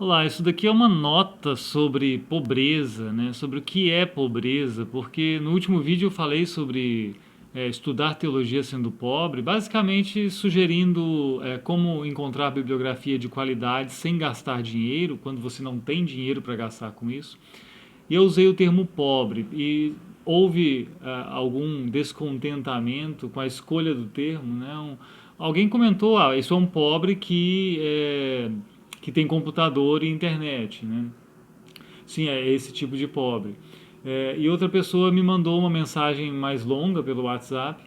Olá, isso daqui é uma nota sobre pobreza, né? Sobre o que é pobreza, porque no último vídeo eu falei sobre estudar teologia sendo pobre, basicamente sugerindo como encontrar bibliografia de qualidade sem gastar dinheiro, quando você não tem dinheiro para gastar com isso. E eu usei o termo pobre e houve algum descontentamento com a escolha do termo, né? Alguém comentou, isso é um pobre que tem computador e internet, né? Sim, é esse tipo de pobre. E outra pessoa me mandou uma mensagem mais longa pelo WhatsApp,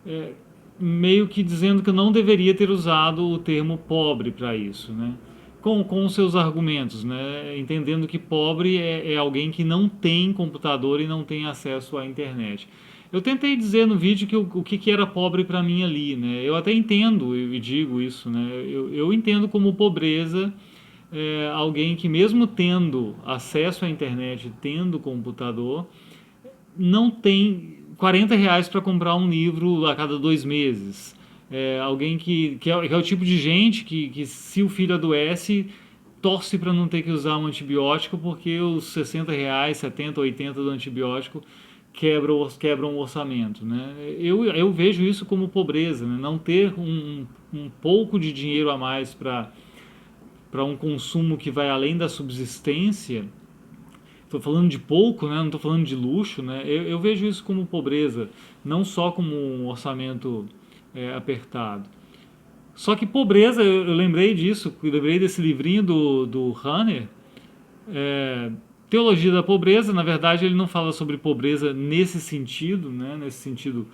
é, meio que dizendo que eu não deveria ter usado o termo pobre para isso, né? Com os seus argumentos, né? Entendendo que pobre é alguém que não tem computador e não tem acesso à internet. Eu tentei dizer no vídeo o que era pobre para mim ali, né? Eu até entendo e digo isso, né? Eu entendo como pobreza alguém que mesmo tendo acesso à internet, tendo computador, não tem R$ 40 para comprar um livro a cada 2 meses. Alguém que é o tipo de gente que se o filho adoece, torce para não ter que usar um antibiótico porque os R$ 60, 70, 80 do antibiótico quebram o orçamento. Né? Eu vejo isso como pobreza, né? Não ter um pouco de dinheiro a mais para um consumo que vai além da subsistência. Estou falando de pouco, né? Não estou falando de luxo, né? Eu vejo isso como pobreza, não só como um orçamento apertado. Só que pobreza, eu lembrei disso, eu lembrei desse livrinho do Hanner, é, Teologia da Pobreza. Na verdade, ele não fala sobre pobreza nesse sentido, né? Nesse sentido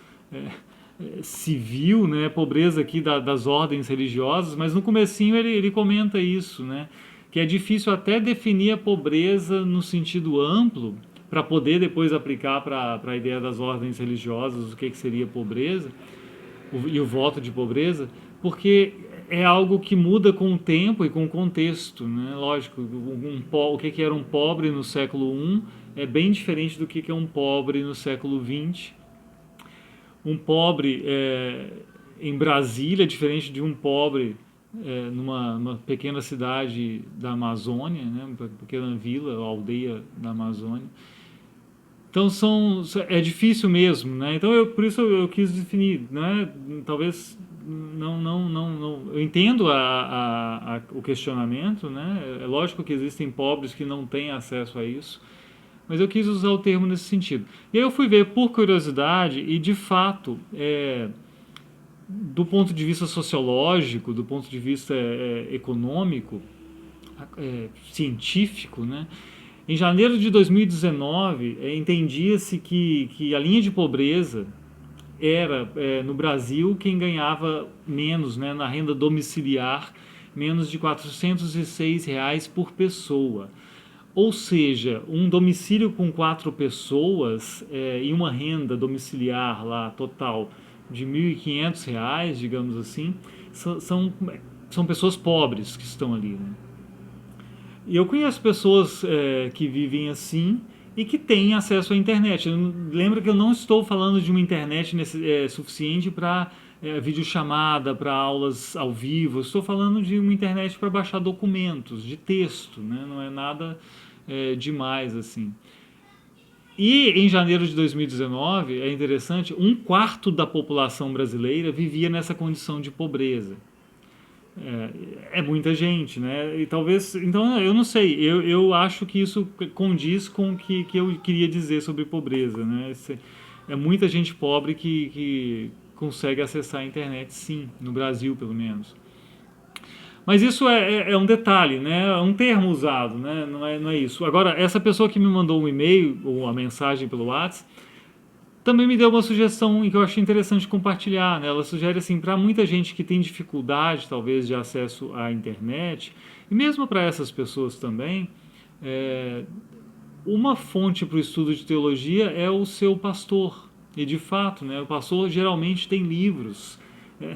civil, né? Pobreza aqui das ordens religiosas, mas no comecinho ele comenta isso, né? Que é difícil até definir a pobreza no sentido amplo para poder depois aplicar para a ideia das ordens religiosas, o que seria pobreza e o voto de pobreza, porque é algo que muda com o tempo e com o contexto, né? Lógico, o que era um pobre no século I é bem diferente do que é um pobre no século XX. Um pobre em Brasília é diferente de um pobre numa pequena cidade da Amazônia, né? Uma pequena vila, aldeia da Amazônia. Então é difícil mesmo, né? Então por isso eu quis definir, né? Talvez não eu entendo o questionamento, né? É lógico que existem pobres que não têm acesso a isso, mas eu quis usar o termo nesse sentido. E aí eu fui ver por curiosidade e de fato do ponto de vista sociológico, do ponto de vista econômico, científico, né? Em janeiro de 2019, entendia-se que a linha de pobreza era, no Brasil, quem ganhava menos, né, na renda domiciliar, menos de R$ 406 por pessoa. Ou seja, um domicílio com 4 pessoas e uma renda domiciliar lá total de R$ 1.500, digamos assim, são pessoas pobres que estão ali. Né? E eu conheço pessoas que vivem assim e que têm acesso à internet. Lembra que eu não estou falando de uma internet suficiente para videochamada, para aulas ao vivo. Eu estou falando de uma internet para baixar documentos, de texto, né? Não é nada demais assim. E em janeiro de 2019, é interessante, 1/4 da população brasileira vivia nessa condição de pobreza. É muita gente, né? E talvez. Então, eu não sei. Eu acho que isso condiz com o que eu queria dizer sobre pobreza, né? É muita gente pobre que consegue acessar a internet, sim, no Brasil, pelo menos. Mas isso é um detalhe, né? É um termo usado, né? Não é isso. Agora, essa pessoa que me mandou um e-mail ou uma mensagem pelo WhatsApp também me deu uma sugestão que eu achei interessante compartilhar. Né? Ela sugere assim, para muita gente que tem dificuldade, talvez, de acesso à internet, e mesmo para essas pessoas também, é, uma fonte para o estudo de teologia é o seu pastor. E de fato, né, o pastor geralmente tem livros.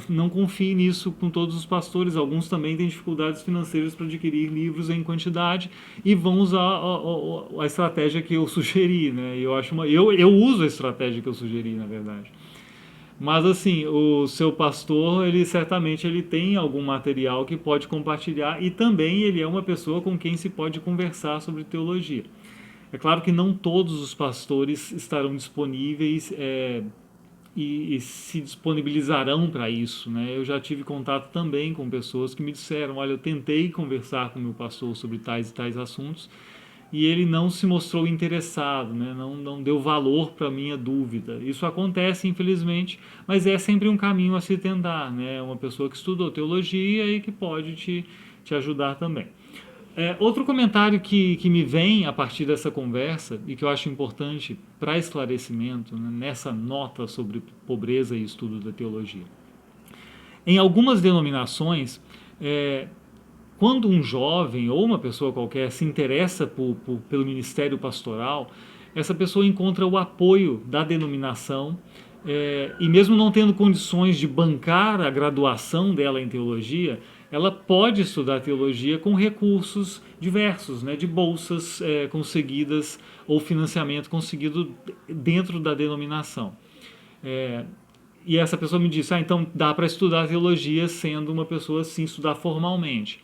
Não confie nisso com todos os pastores. Alguns também têm dificuldades financeiras para adquirir livros em quantidade e vão usar a estratégia que eu sugeri. Né? Eu uso a estratégia que eu sugeri, na verdade. Mas assim, o seu pastor, ele certamente ele tem algum material que pode compartilhar e também ele é uma pessoa com quem se pode conversar sobre teologia. É claro que não todos os pastores estarão disponíveis e se disponibilizarão para isso, né? Eu já tive contato também com pessoas que me disseram, olha, eu tentei conversar com o meu pastor sobre tais e tais assuntos e ele não se mostrou interessado, né? Não deu valor para a minha dúvida. Isso acontece, infelizmente, mas é sempre um caminho a se tentar, né? Uma pessoa que estudou teologia e que pode te ajudar também. Outro comentário que me vem a partir dessa conversa e que eu acho importante para esclarecimento, né, nessa nota sobre pobreza e estudo da teologia. Em algumas denominações, é, quando um jovem ou uma pessoa qualquer se interessa pelo ministério pastoral, essa pessoa encontra o apoio da denominação e mesmo não tendo condições de bancar a graduação dela em teologia, ela pode estudar teologia com recursos diversos, né, de bolsas conseguidas ou financiamento conseguido dentro da denominação. É, e essa pessoa me disse, então dá para estudar teologia sendo uma pessoa assim, estudar formalmente.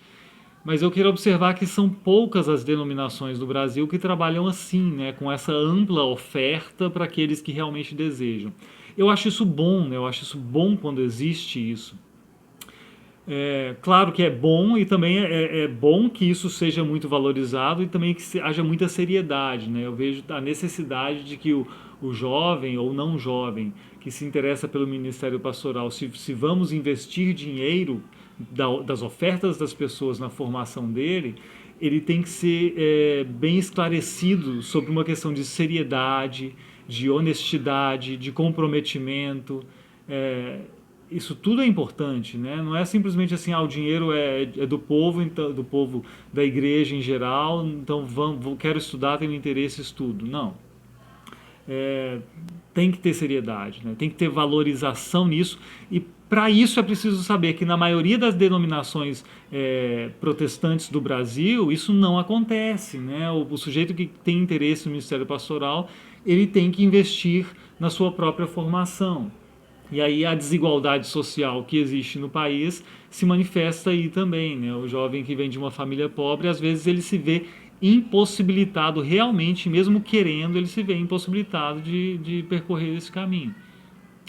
Mas eu quero observar que são poucas as denominações do Brasil que trabalham assim, né, com essa ampla oferta para aqueles que realmente desejam. Eu acho isso bom, né, eu acho isso bom quando existe isso. Claro que é bom e também é bom que isso seja muito valorizado e também que haja muita seriedade, né? Eu vejo a necessidade de que o jovem ou não jovem que se interessa pelo ministério pastoral, se vamos investir dinheiro das ofertas das pessoas na formação dele, ele tem que ser bem esclarecido sobre uma questão de seriedade, de honestidade, de comprometimento. É, isso tudo é importante, né? Não é simplesmente assim, o dinheiro é do povo, então, do povo da igreja em geral, então quero estudar, tenho interesse, estudo. Não. É, tem que ter seriedade, né? Tem que ter valorização nisso e para isso é preciso saber que na maioria das denominações protestantes do Brasil isso não acontece, né? O sujeito que tem interesse no ministério pastoral ele tem que investir na sua própria formação. E aí a desigualdade social que existe no país se manifesta aí também, né? O jovem que vem de uma família pobre, às vezes ele se vê impossibilitado realmente, mesmo querendo, ele se vê impossibilitado de percorrer esse caminho.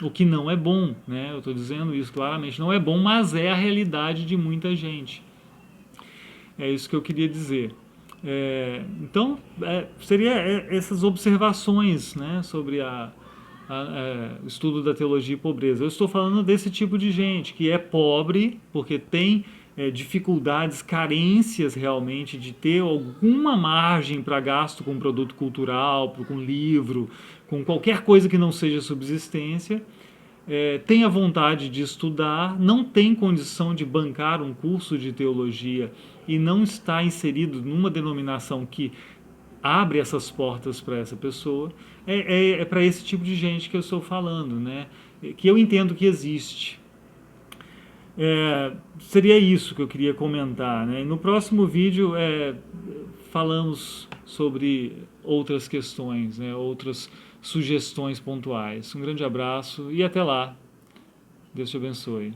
O que não é bom, né? Eu estou dizendo isso claramente, não é bom, mas é a realidade de muita gente. É isso que eu queria dizer. Então, seria essas observações, né, sobre o estudo da teologia e pobreza. Eu estou falando desse tipo de gente que é pobre porque tem dificuldades, carências realmente de ter alguma margem para gasto com produto cultural, com livro, com qualquer coisa que não seja subsistência. Tem a vontade de estudar, não tem condição de bancar um curso de teologia e não está inserido numa denominação que abre essas portas para essa pessoa, é para esse tipo de gente que eu estou falando, né? Que eu entendo que existe. Seria isso que eu queria comentar, né? E no próximo vídeo falamos sobre outras questões, né? Outras sugestões pontuais. Um grande abraço e até lá. Deus te abençoe.